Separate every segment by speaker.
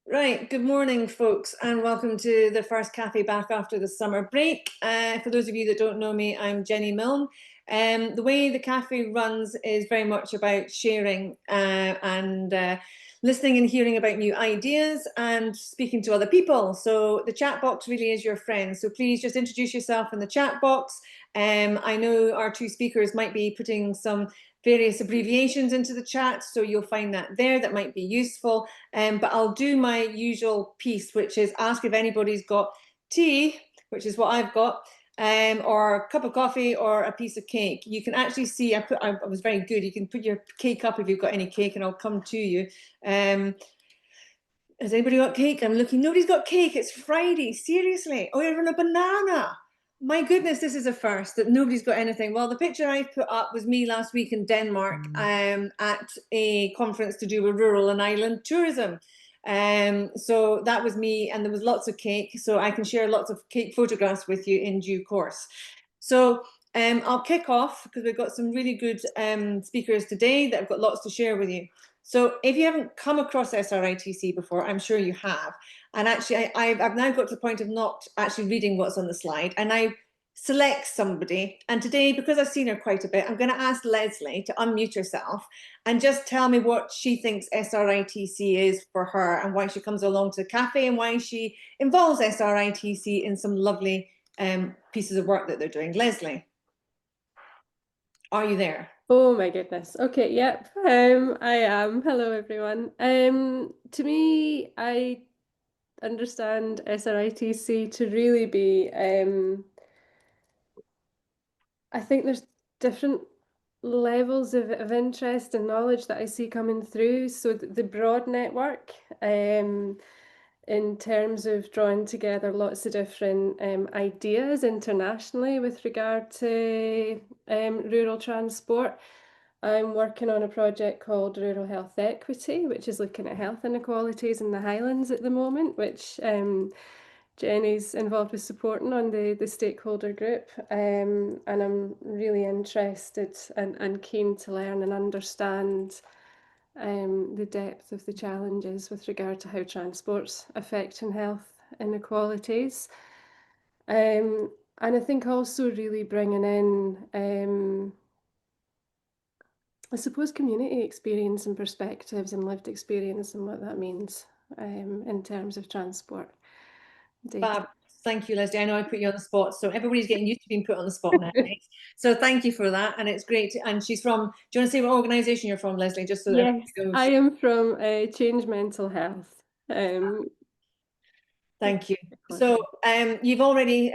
Speaker 1: Right, good morning, folks, and welcome to the first cafe back after the summer break. For those of you that don't know me, I'm Jenny Milne. The way the cafe runs is very much about sharing and listening and hearing about new ideas and speaking to other people. So the chat box really is your friend. So please just introduce yourself in the chat box. I know our two speakers might be putting some various abbreviations into the chat, so you'll find that there. That might be useful. But I'll do my usual piece, which is ask if anybody's got tea, which is what I've got, or a cup of coffee or a piece of cake. You can actually see, I was very good. You can put your cake up if you've got any cake, and I'll come to you. Has anybody got cake? I'm looking, nobody's got cake. It's Friday, seriously. Oh, you're on a banana. My goodness, this is a first that nobody's got anything. Well, the picture I put up was me last week in Denmark at a conference to do with rural and island tourism. So that was me, and there was lots of cake. So I can share lots of cake photographs with you in due course. So I'll kick off because we've got some really good speakers today that have got lots to share with you. So if you haven't come across SRITC before, I'm sure you have. And actually, I've now got to the point of not actually reading what's on the slide. And I select somebody. And today, because I've seen her quite a bit, I'm going to ask Leslie to unmute herself and just tell me what she thinks SRITC is for her and why she comes along to the cafe and why she involves SRITC in some lovely pieces of work that they're doing. Leslie, are you there?
Speaker 2: Oh my goodness. Okay, yep. I am. Hello everyone. To me, I understand SRITC to really be I think there's different levels of interest and knowledge that I see coming through. So the broad network, in terms of drawing together lots of different ideas internationally with regard to rural transport. I'm working on a project called Rural Health Equity, which is looking at health inequalities in the Highlands at the moment, which Jenny's involved with supporting on the stakeholder group. And I'm really interested and keen to learn and understand the depth of the challenges with regard to how transport's affecting health inequalities. And I think also really bringing in I suppose community experience and perspectives and lived experience and what that means in terms of transport data.
Speaker 1: Fab. Thank you, Leslie. I know I put you on the spot, so everybody's getting used to being put on the spot now. Right? So thank you for that, and it's great. And she's from, do you want to say what organisation you're from, Leslie, just so that
Speaker 2: Yes,
Speaker 1: everybody
Speaker 2: I
Speaker 1: knows?
Speaker 2: am from Change Mental Health.
Speaker 1: Thank you. So you've already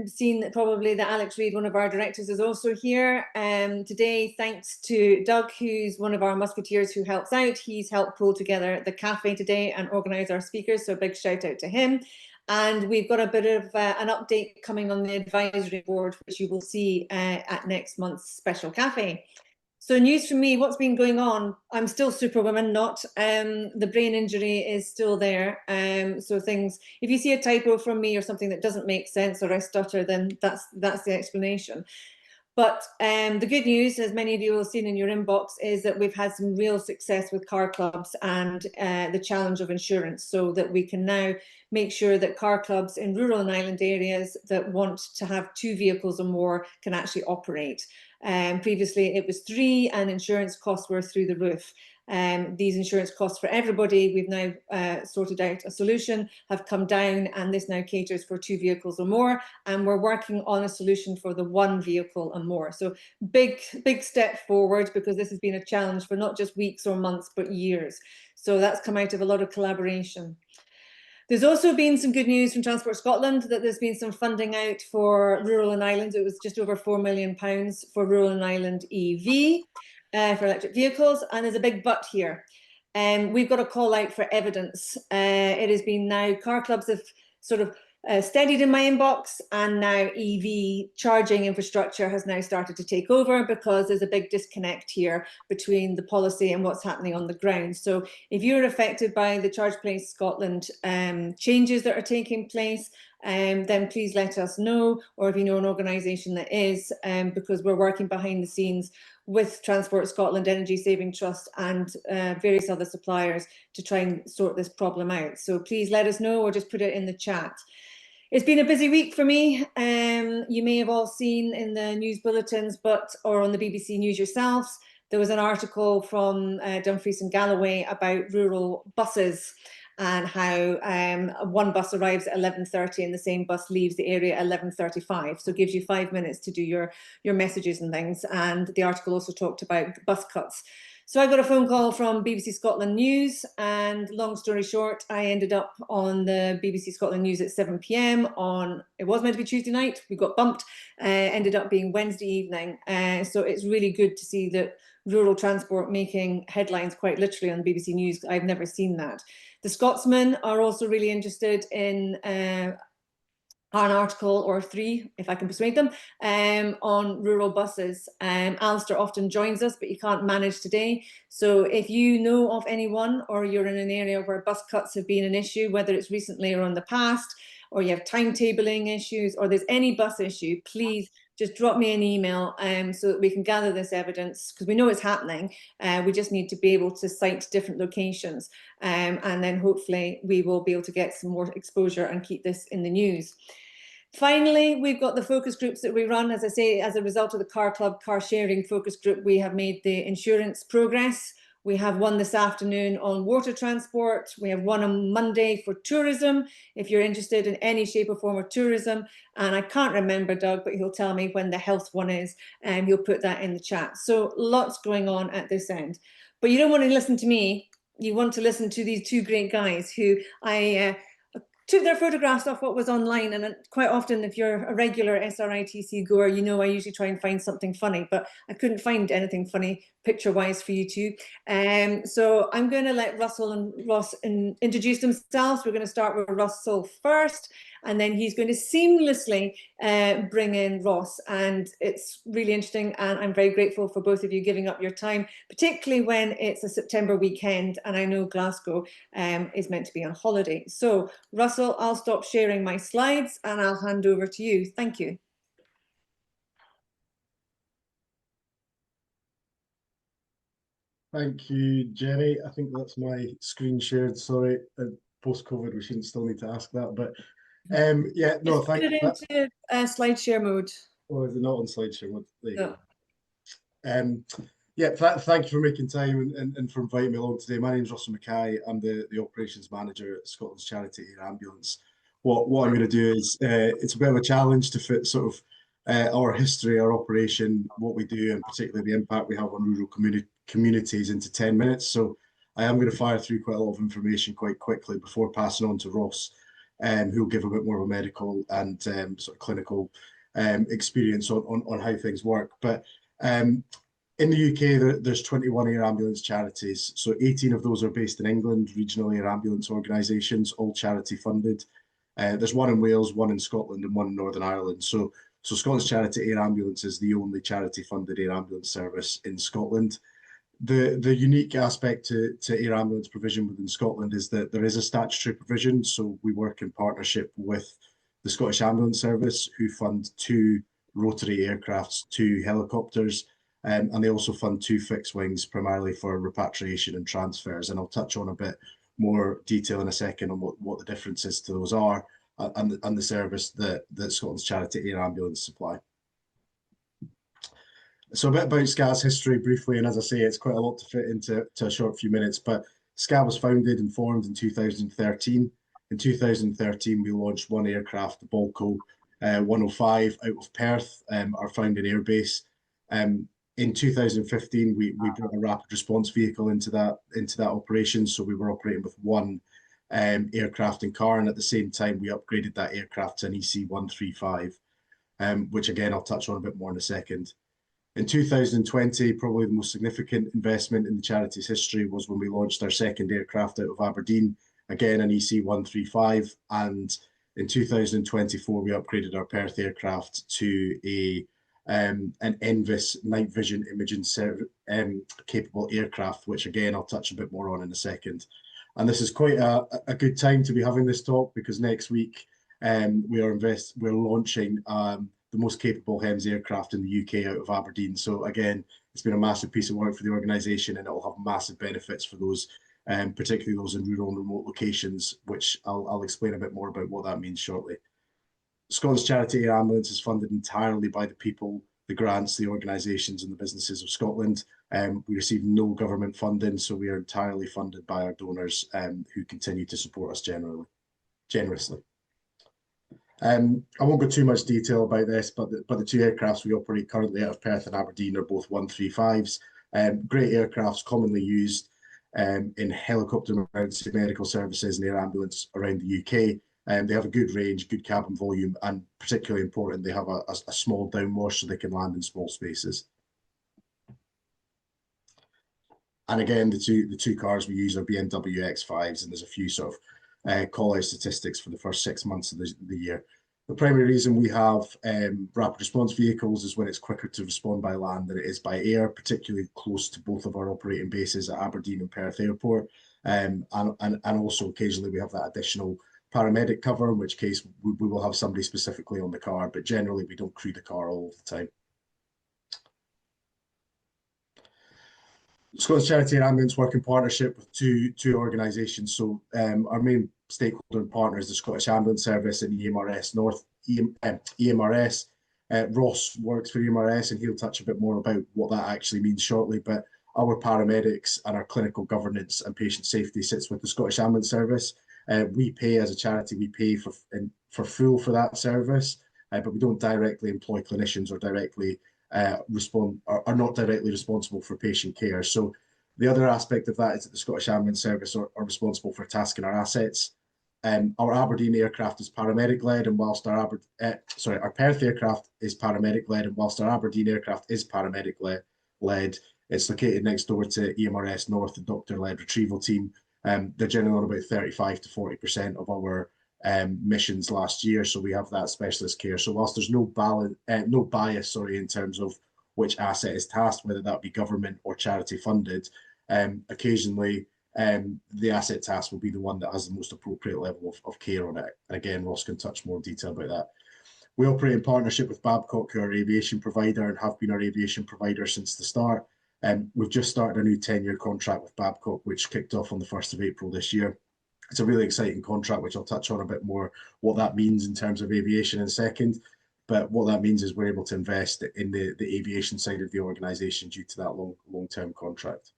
Speaker 1: seen that probably that Alex Reid, one of our directors, is also here today, thanks to Doug, who's one of our musketeers who helps out. He's helped pull together the cafe today and organise our speakers, so a big shout out to him. And we've got a bit of an update coming on the advisory board, which you will see at next month's special cafe. So news from me, what's been going on? I'm still Superwoman, not. The brain injury is still there. So things, if you see a typo from me or something that doesn't make sense or I stutter, then that's the explanation. But the good news, as many of you will have seen in your inbox, is that we've had some real success with car clubs and the challenge of insurance, so that we can now make sure that car clubs in rural and island areas that want to have 2 vehicles or more can actually operate. Previously it was 3 and insurance costs were through the roof. These insurance costs for everybody, we've now sorted out a solution, have come down, and this now caters for 2 vehicles or more, and we're working on a solution for the 1 vehicle and more. So big step forward, because this has been a challenge for not just weeks or months but years. So that's come out of a lot of collaboration. There's also been some good news from Transport Scotland that there's been some funding out for rural and island. It was just over £4 million for rural and island EV, for electric vehicles. And there's a big but here. We've got a call out for evidence. It has been now, car clubs have sort of steadied in my inbox, and now EV charging infrastructure has now started to take over, because there's a big disconnect here between the policy and what's happening on the ground. So if you're affected by the Charge Place Scotland changes that are taking place, then please let us know, or if you know an organisation that is, because we're working behind the scenes with Transport Scotland, Energy Saving Trust and various other suppliers to try and sort this problem out. So please let us know or just put it in the chat. It's been a busy week for me. You may have all seen in the news bulletins, or on the BBC News yourselves, there was an article from Dumfries and Galloway about rural buses and how one bus arrives at 11:30 and the same bus leaves the area at 11:35. So it gives you 5 minutes to do your messages and things. And the article also talked about bus cuts. So I got a phone call from BBC Scotland News, and long story short, I ended up on the BBC Scotland News at 7 p.m. on, it was meant to be Tuesday night, we got bumped, ended up being Wednesday evening. So it's really good to see that rural transport making headlines quite literally on BBC News. I've never seen that. The Scotsman are also really interested in an article or three, if I can persuade them, on rural buses. Alistair often joins us, but he can't manage today. So if you know of anyone, or you're in an area where bus cuts have been an issue, whether it's recently or in the past, or you have timetabling issues, or there's any bus issue, please just drop me an email so that we can gather this evidence, because we know it's happening. We just need to be able to cite different locations, and then hopefully we will be able to get some more exposure and keep this in the news. Finally, we've got the focus groups that we run. As I say, as a result of the Car Club car sharing focus group, we have made the insurance progress. We have one this afternoon on water transport. We have one on Monday for tourism, if you're interested in any shape or form of tourism. And I can't remember, Doug, but he'll tell me when the health one is, and he'll put that in the chat. So lots going on at this end. But you don't want to listen to me. You want to listen to these two great guys who I took their photographs off what was online, and quite often, if you're a regular SRITC goer, you know I usually try and find something funny, but I couldn't find anything funny picture-wise for you two. So I'm going to let Russell and Ross introduce themselves. We're going to start with Russell first, and then he's going to seamlessly bring in Ross. And it's really interesting, and I'm very grateful for both of you giving up your time, particularly when it's a September weekend, and I know Glasgow is meant to be on holiday. So Russell, I'll stop sharing my slides and I'll hand over to you. Thank you.
Speaker 3: Thank you, Jenny. I think that's my screen shared. Sorry, post-COVID, we shouldn't still need to ask that, but yeah, no, thank you.
Speaker 1: Put it into slide share mode.
Speaker 3: Oh, is it not on slide share mode? There you
Speaker 1: No.
Speaker 3: go. Yeah, thank you for making time and for inviting me along today. My name is Russell Mackay. I'm the operations manager at Scotland's Charity Air Ambulance. What I'm going to do is, it's a bit of a challenge to fit sort of our history, our operation, what we do, and particularly the impact we have on rural communities into 10 minutes. So I am going to fire through quite a lot of information quite quickly before passing on to Ross, who will give a bit more of a medical and sort of clinical experience on how things work. But in the UK, there's 21 air ambulance charities. So 18 of those are based in England, regional air ambulance organisations, all charity funded. There's one in Wales, one in Scotland, and one in Northern Ireland. So Scotland's Charity Air Ambulance is the only charity funded air ambulance service in Scotland. The unique aspect to air ambulance provision within Scotland is that there is a statutory provision. So we work in partnership with the Scottish Ambulance Service, who fund 2 rotary aircrafts, 2 helicopters, and they also fund 2 fixed wings, primarily for repatriation and transfers. And I'll touch on a bit more detail in a second on what the differences to those are, and the service that Scotland's Charity Air Ambulance supply. So a bit about SCA's history briefly, and as I say, it's quite a lot to fit into a short few minutes, but SCA was founded and formed in 2013. In 2013, we launched one aircraft, the Bolco 105, out of Perth, our founding airbase. In 2015, we brought a rapid response vehicle into that operation. So we were operating with one aircraft and car, and at the same time, we upgraded that aircraft to an EC135, which again, I'll touch on a bit more in a second. In 2020, probably the most significant investment in the charity's history was when we launched our second aircraft out of Aberdeen, again, an EC135. And in 2024, we upgraded our Perth aircraft to an NVIS night vision imaging capable aircraft, which again, I'll touch a bit more on in a second. And this is quite a good time to be having this talk, because next week we're launching the most capable HEMS aircraft in the UK out of Aberdeen. So again, it's been a massive piece of work for the organisation, and it will have massive benefits for those, particularly those in rural and remote locations, which I'll explain a bit more about what that means shortly. Scotland's Charity Air Ambulance is funded entirely by the people, the grants, the organisations and the businesses of Scotland. We receive no government funding, so we are entirely funded by our donors who continue to support us generously. I won't go too much detail about this, but the two aircrafts we operate currently out of Perth and Aberdeen are both 135s. Great aircrafts, commonly used in helicopter emergency medical services and air ambulance around the UK. They have a good range, good cabin volume, and particularly important, they have a small downwash so they can land in small spaces. And again, the two cars we use are BMW X5s, and there's a few sort of call-out statistics for the first 6 months of the year. The primary reason we have rapid response vehicles is when it's quicker to respond by land than it is by air, particularly close to both of our operating bases at Aberdeen and Perth Airport. And also occasionally we have that additional paramedic cover, in which case we will have somebody specifically on the car, but generally we don't crew the car all of the time. Scotland's Charity Air Ambulance work in partnership with two organisations. So our main stakeholder and partner is the Scottish Ambulance Service and EMRS North. EMRS. Ross works for EMRS, and he'll touch a bit more about what that actually means shortly. But our paramedics and our clinical governance and patient safety sits with the Scottish Ambulance Service. We pay as a charity, we pay for full for that service, but we don't directly employ clinicians or directly are not directly responsible for patient care. So the other aspect of that is that the Scottish Ambulance Service are responsible for tasking our assets. Our Aberdeen aircraft is paramedic led, and whilst our Perth aircraft is paramedic led, and whilst our Aberdeen aircraft is paramedic led, it's located next door to EMRS North, the doctor led retrieval team. They're generally on about 35 to 40% of our missions last year, so we have that specialist care. So whilst there's no bias, in terms of which asset is tasked, whether that be government or charity funded, occasionally the asset task will be the one that has the most appropriate level of care on it. And again, Ross can touch more detail about that. We operate in partnership with Babcock, who are our aviation provider and have been our aviation provider since the start. We've just started a new 10-year contract with Babcock, which kicked off on the 1st of April this year. It's a really exciting contract, which I'll touch on a bit more what that means in terms of aviation in a second. But what that means is we're able to invest in the aviation side of the organisation due to that long-term contract.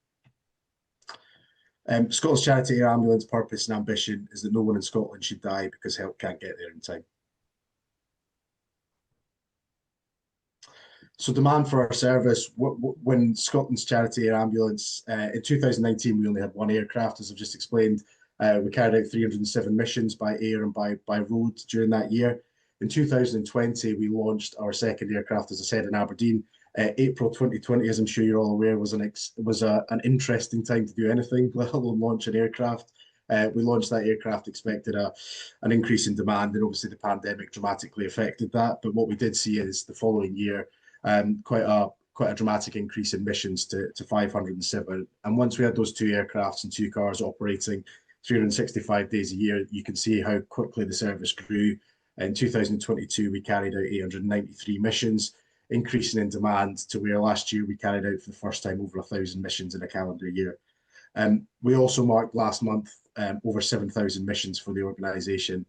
Speaker 3: Scotland's Charity Air Ambulance purpose and ambition is that no one in Scotland should die because help can't get there in time. So demand for our service, when Scotland's Charity Air Ambulance, in 2019, we only had one aircraft, as I've just explained. We carried out 307 missions by air and by road during that year. In 2020, we launched our second aircraft, as I said, in Aberdeen. April 2020, as I'm sure you're all aware, was an interesting time to do anything, let alone launch an aircraft. We launched that aircraft, expected an increase in demand, and obviously the pandemic dramatically affected that. But what we did see is the following year, quite a dramatic increase in missions to 507. And once we had those two aircrafts and two cars operating 365 days a year, you can see how quickly the service grew. In 2022, we carried out 893 missions, increasing in demand to where last year we carried out for the first time over 1,000 missions in a calendar year. We also marked last month over 7,000 missions for the organisation.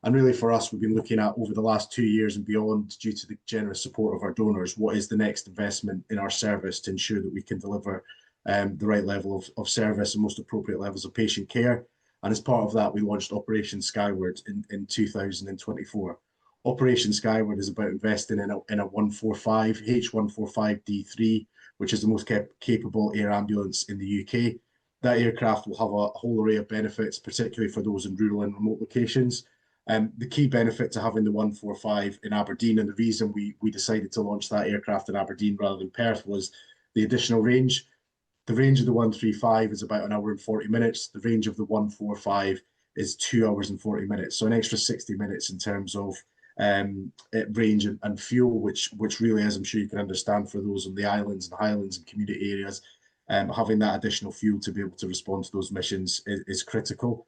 Speaker 3: And really for us, we've been looking at over the last 2 years and beyond, due to the generous support of our donors, what is the next investment in our service to ensure that we can deliver the right level of service and most appropriate levels of patient care. And as part of that, we launched Operation Skyward in 2024. Operation Skyward is about investing in a 145, H145D3, which is the most capable air ambulance in the UK. That aircraft will have a whole array of benefits, particularly for those in rural and remote locations. The key benefit to having the 145 in Aberdeen, and the reason we decided to launch that aircraft in Aberdeen rather than Perth, was the additional range. The range of the 135 is about 1 hour and 40 minutes. The range of the 145 is 2 hours and 40 minutes. So an extra 60 minutes in terms of range and fuel, which really, as I'm sure you can understand, for those on the islands and highlands and community areas, having that additional fuel to be able to respond to those missions is critical.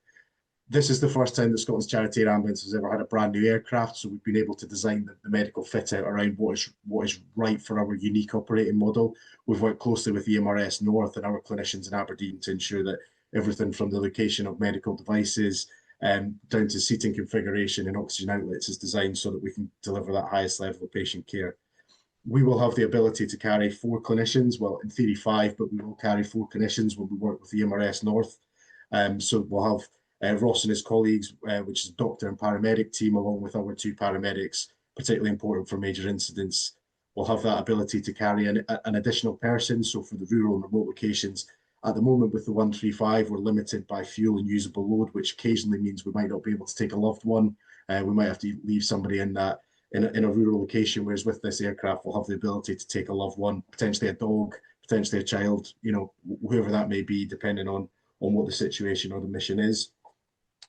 Speaker 3: This is the first time that Scotland's Charity Air Ambulance has ever had a brand new aircraft, so we've been able to design the medical fit out around what is right for our unique operating model. We've worked closely with EMRS North and our clinicians in Aberdeen to ensure that everything from the location of medical devices down to seating configuration and oxygen outlets is designed so that we can deliver that highest level of patient care. We will have the ability to carry 4 clinicians, well, in theory 5, but we will carry 4 clinicians when we work with EMRS North. So we'll have Ross and his colleagues, which is a doctor and paramedic team, along with our 2 paramedics, particularly important for major incidents. We'll have that ability to carry an additional person. So for the rural and remote locations, at the moment with the 135, we're limited by fuel and usable load, which occasionally means we might not be able to take a loved one. We might have to leave somebody in a rural location, whereas with this aircraft, we'll have the ability to take a loved one, potentially a dog, potentially a child, whoever that may be, depending on what the situation or the mission is.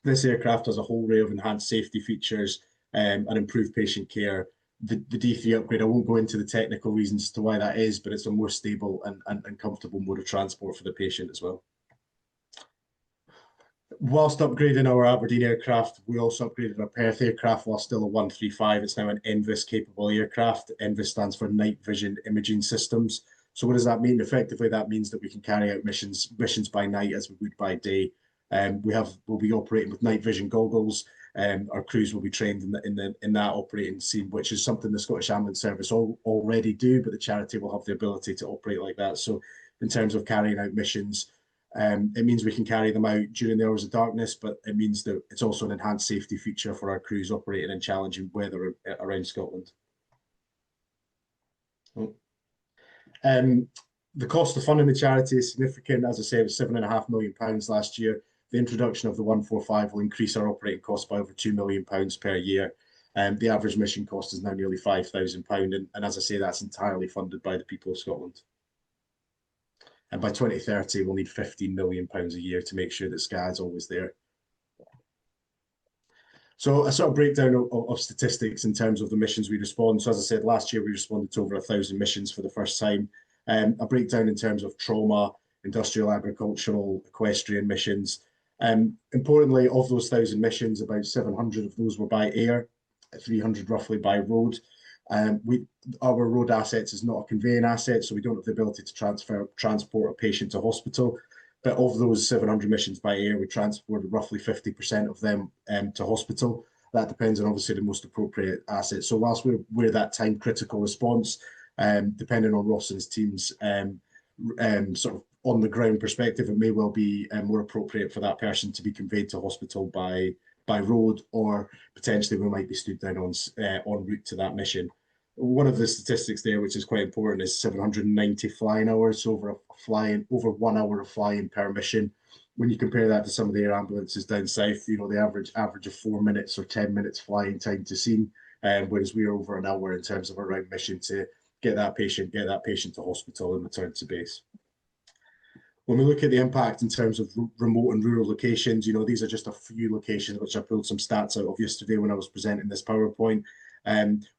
Speaker 3: This aircraft has a whole array of enhanced safety features and improved patient care. The D3 upgrade, I won't go into the technical reasons as to why that is, but it's a more stable and comfortable mode of transport for the patient as well. Whilst upgrading our Aberdeen aircraft, we also upgraded our Perth aircraft while still a 135. It's now an NVIS capable aircraft. NVIS stands for Night Vision Imaging Systems. So what does that mean? Effectively, that means that we can carry out missions by night as we would by day. We'll be operating with night vision goggles. Our crews will be trained in that operating scene, which is something the Scottish Ambulance Service already do, but the charity will have the ability to operate like that. So in terms of carrying out missions, it means we can carry them out during the hours of darkness, but it means that it's also an enhanced safety feature for our crews operating in challenging weather around Scotland. The cost of funding the charity is significant. As I say, it was £7.5 million last year. The introduction of the 145 will increase our operating costs by over £2 million per year. The average mission cost is now nearly £5,000. And as I say, that's entirely funded by the people of Scotland. And by 2030, we'll need £15 million a year to make sure that SCA is always there. So a sort of breakdown of statistics in terms of the missions we respond. So as I said, last year we responded to over 1,000 missions for the first time. A breakdown in terms of trauma, industrial, agricultural, equestrian missions. Importantly, of those 1,000 missions, about 700 of those were by air, 300 roughly by road. Our road assets is not a conveying asset, so we don't have the ability to transport a patient to hospital. But of those 700 missions by air, we transported roughly 50% of them to hospital. That depends on obviously the most appropriate asset. So whilst we're that time critical response, depending on Ross and his team's sort of on the ground perspective, it may well be more appropriate for that person to be conveyed to hospital by road, or potentially we might be stood down on route to that mission. One of the statistics there, which is quite important, is 790 flying hours, over 1 hour of flying per mission. When you compare that to some of the air ambulances down south, the average of 4 minutes or 10 minutes flying time to scene, whereas we are over an hour in terms of a round mission to get that patient to hospital and return to base. When we look at the impact in terms of remote and rural locations, these are just a few locations which I pulled some stats out of yesterday when I was presenting this PowerPoint.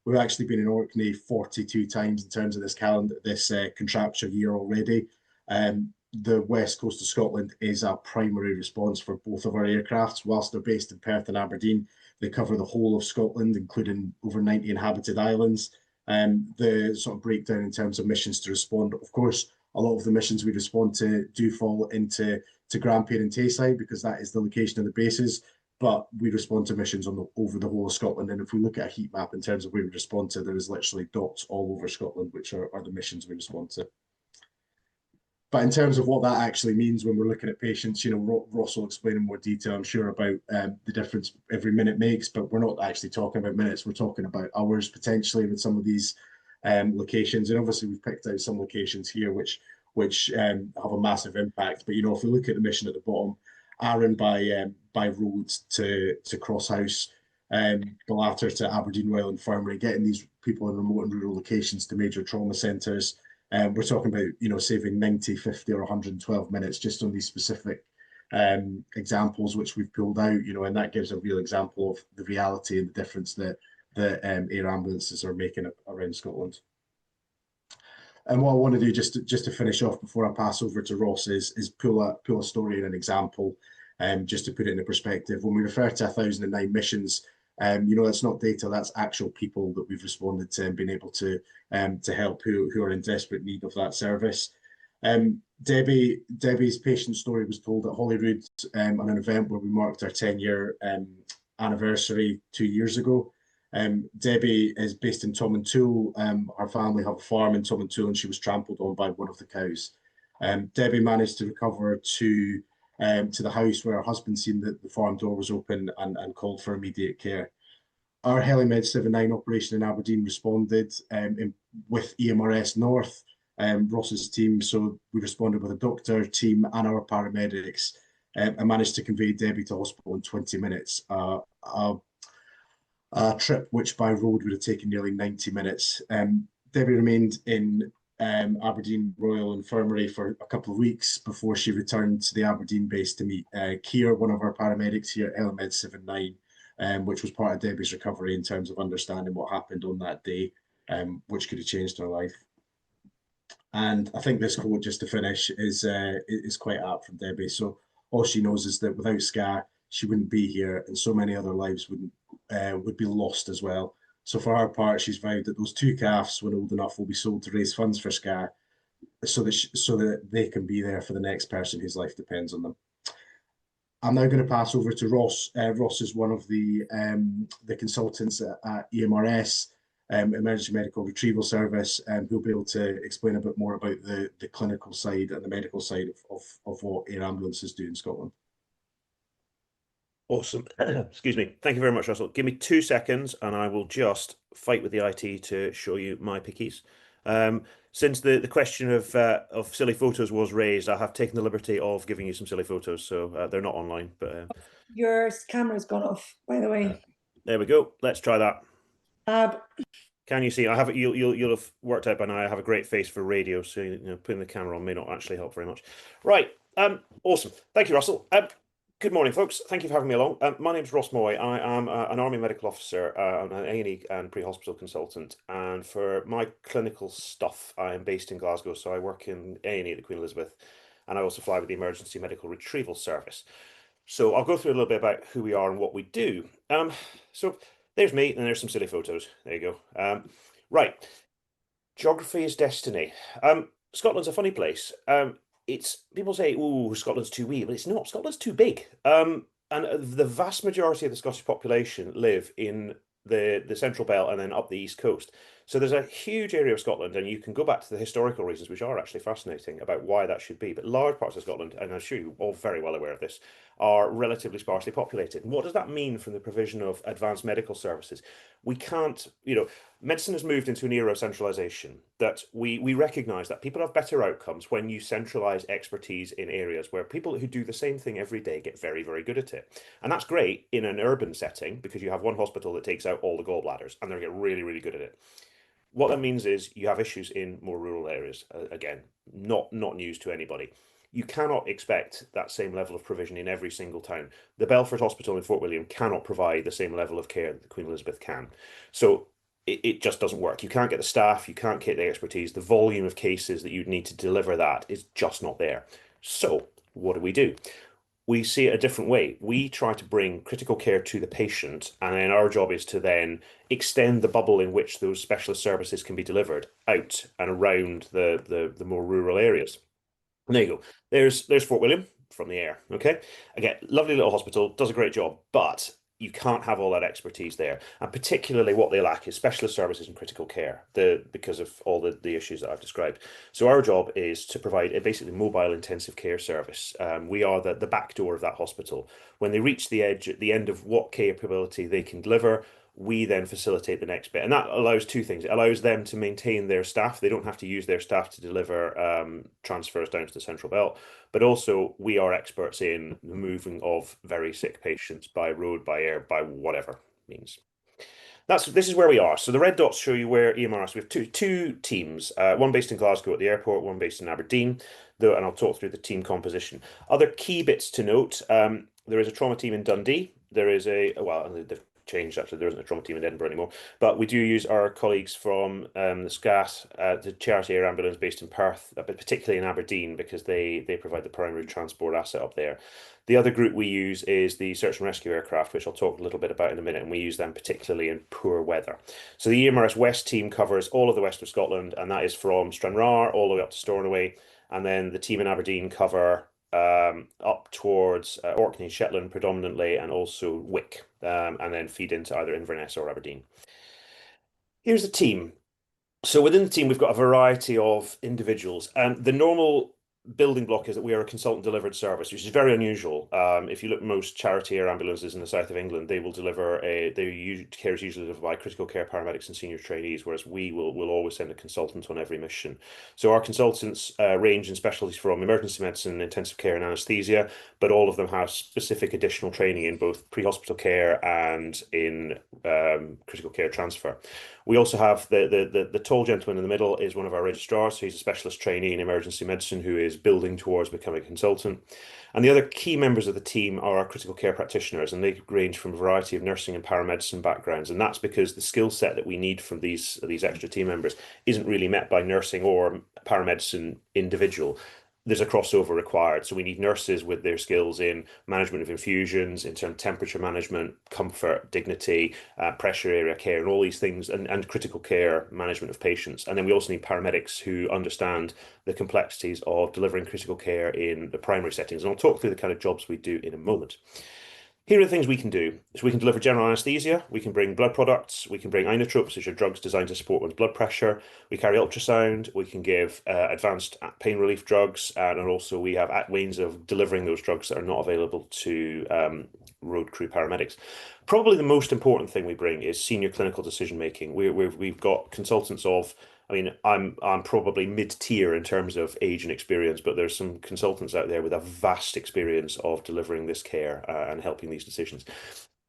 Speaker 3: We've actually been in Orkney 42 times in terms of this contractual year already. The west coast of Scotland is our primary response for both of our aircrafts. Whilst they're based in Perth and Aberdeen, they cover the whole of Scotland, including over 90 inhabited islands. The sort of breakdown in terms of missions to respond, of course, a lot of the missions we respond to do fall into Grampian and Tayside, because that is the location of the bases. But we respond to missions over the whole of Scotland. And if we look at a heat map in terms of where we respond to, there is literally dots all over Scotland, which are the missions we respond to. But in terms of what that actually means when we're looking at patients, Ross will explain in more detail, I'm sure, about the difference every minute makes, but we're not actually talking about minutes, we're talking about hours potentially with some of these locations. And obviously we've picked out some locations here which have a massive impact. But, if we look at the mission at the bottom, Arran by road to Crosshouse, Ballater to Aberdeen Royal Infirmary, getting these people in remote and rural locations to major trauma centres. We're talking about, saving 90, 50 or 112 minutes just on these specific examples which we've pulled out, and that gives a real example of the reality and the difference that air ambulances are making around Scotland. And what I want to do just to finish off before I pass over to Ross is pull a story and an example. Just to put it into perspective, when we refer to 1,009 missions, that's not data, that's actual people that we've responded to and been able to help who are in desperate need of that service. Debbie's patient story was told at Holyrood on an event where we marked our 10-year anniversary 2 years ago. Debbie is based in Tomintoul. Her family have a farm in Tomintoul, and she was trampled on by one of the cows. Debbie managed to recover to the house where her husband seen that the farm door was open and called for immediate care. Our HeliMed 79 operation in Aberdeen responded with EMRS North, Ross's team. So we responded with a doctor, team, and our paramedics, and managed to convey Debbie to hospital in 20 minutes. A trip which by road would have taken nearly 90 minutes. Debbie remained in Aberdeen Royal Infirmary for a couple of weeks before she returned to the Aberdeen base to meet Keir, one of our paramedics here at HeliMed 79, which was part of Debbie's recovery in terms of understanding what happened on that day, which could have changed her life. And I think this quote, just to finish, is quite apt from Debbie. So all she knows is that without SCA, she wouldn't be here, and so many other lives would be lost as well. So for her part, she's vowed that those 2 calves, when old enough, will be sold to raise funds for SCA, so that they can be there for the next person whose life depends on them. I'm now going to pass over to Ross. Ross is one of the consultants at EMRS, Emergency Medical Retrieval Service, who'll be able to explain a bit more about the clinical side and the medical side of what air ambulances do in Scotland.
Speaker 4: Awesome. Excuse me. Thank you very much, Russell. Give me 2 seconds and I will just fight with the IT to show you my pickies. Since the question of silly photos was raised, I have taken the liberty of giving you some silly photos. So they're not online, but
Speaker 1: Your camera's gone off, by the way.
Speaker 4: There we go. Let's try that.
Speaker 1: Fab.
Speaker 4: Can you see? I have you'll have worked out by now. I have a great face for radio, so putting the camera on may not actually help very much. Right. Awesome. Thank you, Russell. Good morning, folks. Thank you for having me along. My name's Ross Moy. I am an Army medical officer, an A&E and pre-hospital consultant. And for my clinical stuff, I am based in Glasgow. So I work in A&E at the Queen Elizabeth, and I also fly with the Emergency Medical Retrieval Service. So I'll go through a little bit about who we are and what we do. So there's me, and there's some silly photos. There you go. Right. Geography is destiny. Scotland's a funny place. People say, "Oh, Scotland's too wee," but it's not. Scotland's too big. And the vast majority of the Scottish population live in the Central Belt and then up the East Coast. So there's a huge area of Scotland, and you can go back to the historical reasons, which are actually fascinating about why that should be. But large parts of Scotland, and I'm sure you're all very well aware of this, are relatively sparsely populated. And what does that mean from the provision of advanced medical services? We can't, medicine has moved into an era of centralisation, that we recognise that people have better outcomes when you centralise expertise in areas where people who do the same thing every day get very, very good at it. And that's great in an urban setting because you have one hospital that takes out all the gallbladders and they get really, really good at it. What that means is you have issues in more rural areas. Again, not news to anybody. You cannot expect that same level of provision in every single town. The Belford Hospital in Fort William cannot provide the same level of care that the Queen Elizabeth can. So it just doesn't work. You can't get the staff, you can't get the expertise. The volume of cases that you'd need to deliver that is just not there. So what do? We see it a different way. We try to bring critical care to the patient, and then our job is to then extend the bubble in which those specialist services can be delivered out and around the more rural areas. And there you go. There's Fort William from the air. Okay, again, lovely little hospital, does a great job, but you can't have all that expertise there. And particularly what they lack is specialist services and critical care, because of all the issues that I've described. So our job is to provide a basically mobile intensive care service. We are the back door of that hospital. When they reach the edge at the end of what capability they can deliver, we then facilitate the next bit. And that allows 2 things. It allows them to maintain their staff. They don't have to use their staff to deliver transfers down to the Central Belt. But also, we are experts in the moving of very sick patients by road, by air, by whatever means. This is where we are. So the red dots show you where EMRS. We have two teams, one based in Glasgow at the airport, one based in Aberdeen, and I'll talk through the team composition. Other key bits to note, there is a trauma team in Dundee. There is changed, actually. There isn't a trauma team in Edinburgh anymore. But we do use our colleagues from the SCAT, the Charity Air Ambulance based in Perth, but particularly in Aberdeen, because they provide the primary transport asset up there. The other group we use is the search and rescue aircraft, which I'll talk a little bit about in a minute, and we use them particularly in poor weather. So the EMRS West team covers all of the west of Scotland, and that is from Stranraer all the way up to Stornoway. And then the team in Aberdeen cover up towards Orkney, Shetland predominantly, and also Wick, and then feed into either Inverness or Aberdeen. Here's the team. So within the team, we've got a variety of individuals, and the normal building block is that we are a consultant delivered service, which is very unusual. If you look at most charity air ambulances in the south of England, they will deliver care is usually delivered by critical care paramedics and senior trainees, whereas we will always send a consultant on every mission. So our consultants range in specialties from emergency medicine, intensive care and anaesthesia, but all of them have specific additional training in both pre-hospital care and in critical care transfer. We also have the tall gentleman in the middle is one of our registrars. So he's a specialist trainee in emergency medicine who is building towards becoming a consultant. And the other key members of the team are our critical care practitioners, and they range from a variety of nursing and paramedicine backgrounds. And that's because the skill set that we need from these extra team members isn't really met by nursing or paramedicine individual. There's a crossover required. So we need nurses with their skills in management of infusions, in terms of temperature management, comfort, dignity, pressure area care, and all these things, and critical care management of patients. And then we also need paramedics who understand the complexities of delivering critical care in the primary settings. And I'll talk through the kind of jobs we do in a moment. Here are the things we can do. So we can deliver general anesthesia, we can bring blood products, we can bring inotropes, which are drugs designed to support one's blood pressure. We carry ultrasound, we can give advanced pain relief drugs, and also we have ways of delivering those drugs that are not available to road crew paramedics. Probably the most important thing we bring is senior clinical decision making. We've got consultants of, I mean, I'm probably mid-tier in terms of age and experience, but there's some consultants out there with a vast experience of delivering this care and helping these decisions.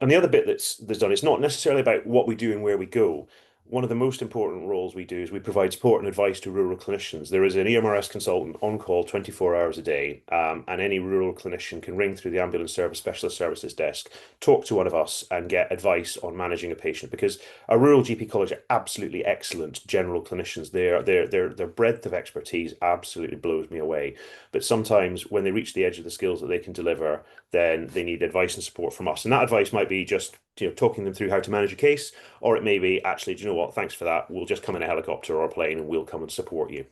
Speaker 4: And the other bit that's done, it's not necessarily about what we do and where we go. One of the most important roles we do is we provide support and advice to rural clinicians. There is an EMRS consultant on call 24 hours a day, and any rural clinician can ring through the ambulance service specialist services desk, talk to one of us, and get advice on managing a patient. Because our rural GP college are absolutely excellent general clinicians. Their breadth of expertise absolutely blows me away. But sometimes when they reach the edge of the skills that they can deliver, then they need advice and support from us. And that advice might be just talking them through how to manage a case, or it may be actually, do you know what, thanks for that, we'll just come in a helicopter or a plane and we'll come and support you.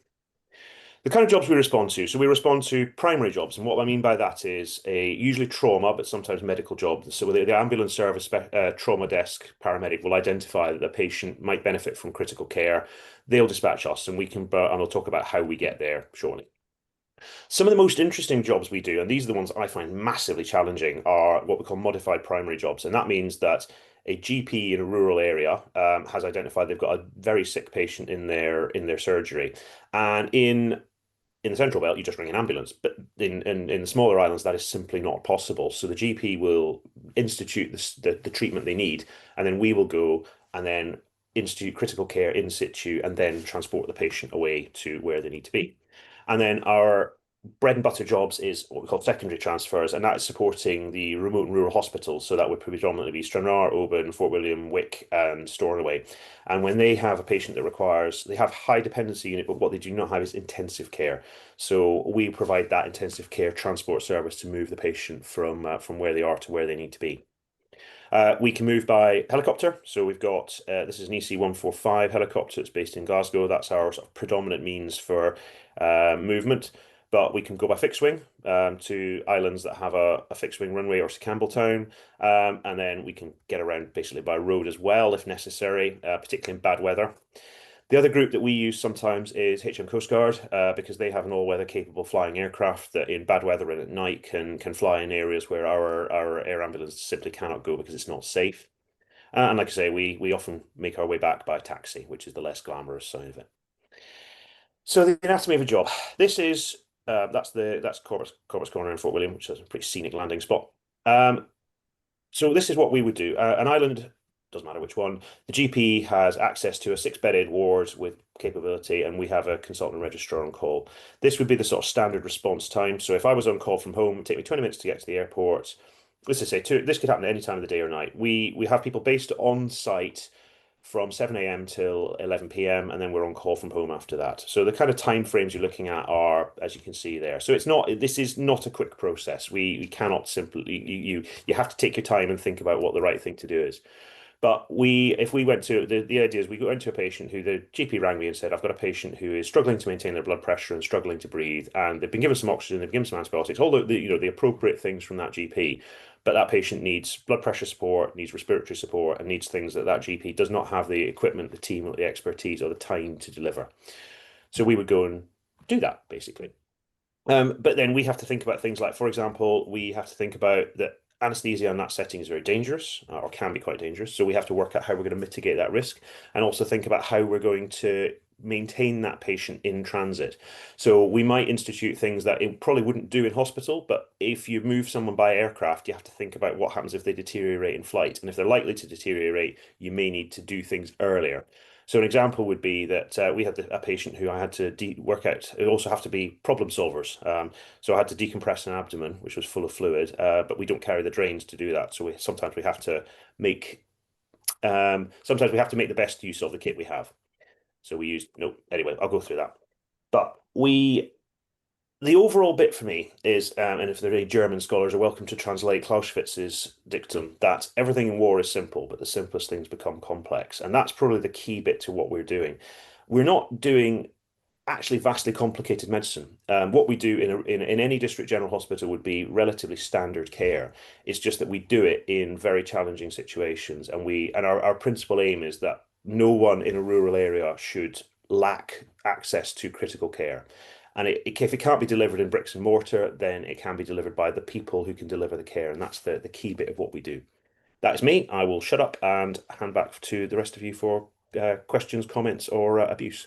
Speaker 4: The kind of jobs we respond to, so we respond to primary jobs, and what I mean by that is usually trauma, but sometimes medical jobs. So the ambulance service trauma desk paramedic will identify that the patient might benefit from critical care. They'll dispatch us, and and I'll talk about how we get there shortly. Some of the most interesting jobs we do, and these are the ones I find massively challenging, are what we call modified primary jobs. And that means that a GP in a rural area has identified they've got a very sick patient in their surgery. And in the Central Belt, you just ring an ambulance. But in the smaller islands, that is simply not possible. So the GP will institute the treatment they need, and then we will go and then institute critical care in situ and then transport the patient away to where they need to be. And then our bread and butter jobs is what we call secondary transfers, and that is supporting the remote and rural hospitals. So that would predominantly be Stranraer, Oban, Fort William, Wick, and Stornoway. And when they have a patient that they have high dependency unit, but what they do not have is intensive care. So we provide that intensive care transport service to move the patient from where they are to where they need to be. We can move by helicopter. So we've got, this is an EC-145 helicopter. It's based in Glasgow. That's our sort of predominant means for movement. But we can go by fixed wing to islands that have a fixed wing runway, or to Campbelltown. And then we can get around basically by road as well, if necessary, particularly in bad weather. The other group that we use sometimes is HM Coast Guard, because they have an all-weather capable flying aircraft that in bad weather and at night can fly in areas where our air ambulance simply cannot go because it's not safe. And like I say, we often make our way back by taxi, which is the less glamorous side of it. So the anatomy of a job. This is that's Corbett's Corner in Fort William, which is a pretty scenic landing spot. So this is what we would do. An island, doesn't matter which one, the GP has access to a 6-bedded ward with capability, and we have a consultant registrar on call. This would be the sort of standard response time. So if I was on call from home, it'd take me 20 minutes to get to the airport. let's just say this could happen at any time of the day or night. We have people based on site from 7 a.m. till 11 p.m. and then we're on call from home after that. So the kind of time frames you're looking at are, as you can see there. So this is not a quick process. We cannot simply, you have to take your time and think about what the right thing to do is. But if we went to, the idea is we went to a patient who the GP rang me and said, I've got a patient who is struggling to maintain their blood pressure and struggling to breathe, and they've been given some oxygen, they've given some antibiotics, all the appropriate things from that GP. But that patient needs blood pressure support, needs respiratory support, and needs things that GP does not have the equipment, the team, or the expertise, or the time to deliver. So we would go and do that, basically. But then we have to think about things like, for example, we have to think about that anesthesia in that setting is very dangerous, or can be quite dangerous. So we have to work out how we're going to mitigate that risk, and also think about how we're going to maintain that patient in transit. So we might institute things that it probably wouldn't do in hospital, but if you move someone by aircraft, you have to think about what happens if they deteriorate in flight. And if they're likely to deteriorate, you may need to do things earlier. So an example would be that we had a patient who I had to work out. It also have to be problem solvers. So I had to decompress an abdomen, which was full of fluid, but we don't carry the drains to do that. So sometimes we have to make the best use of the kit we have. So we used, no, anyway, I'll go through that. But the overall bit for me is, and if there are any German scholars are welcome to translate Clausewitz's dictum, that everything in war is simple, but the simplest things become complex. And that's probably the key bit to what we're doing. We're not doing actually vastly complicated medicine. What we do in any district general hospital would be relatively standard care. It's just that we do it in very challenging situations, and our principal aim is that no one in a rural area should lack access to critical care. And if it can't be delivered in bricks and mortar, then it can be delivered by the people who can deliver the care, and that's the key bit of what we do. That is me. I will shut up and hand back to the rest of you for questions, comments, or abuse.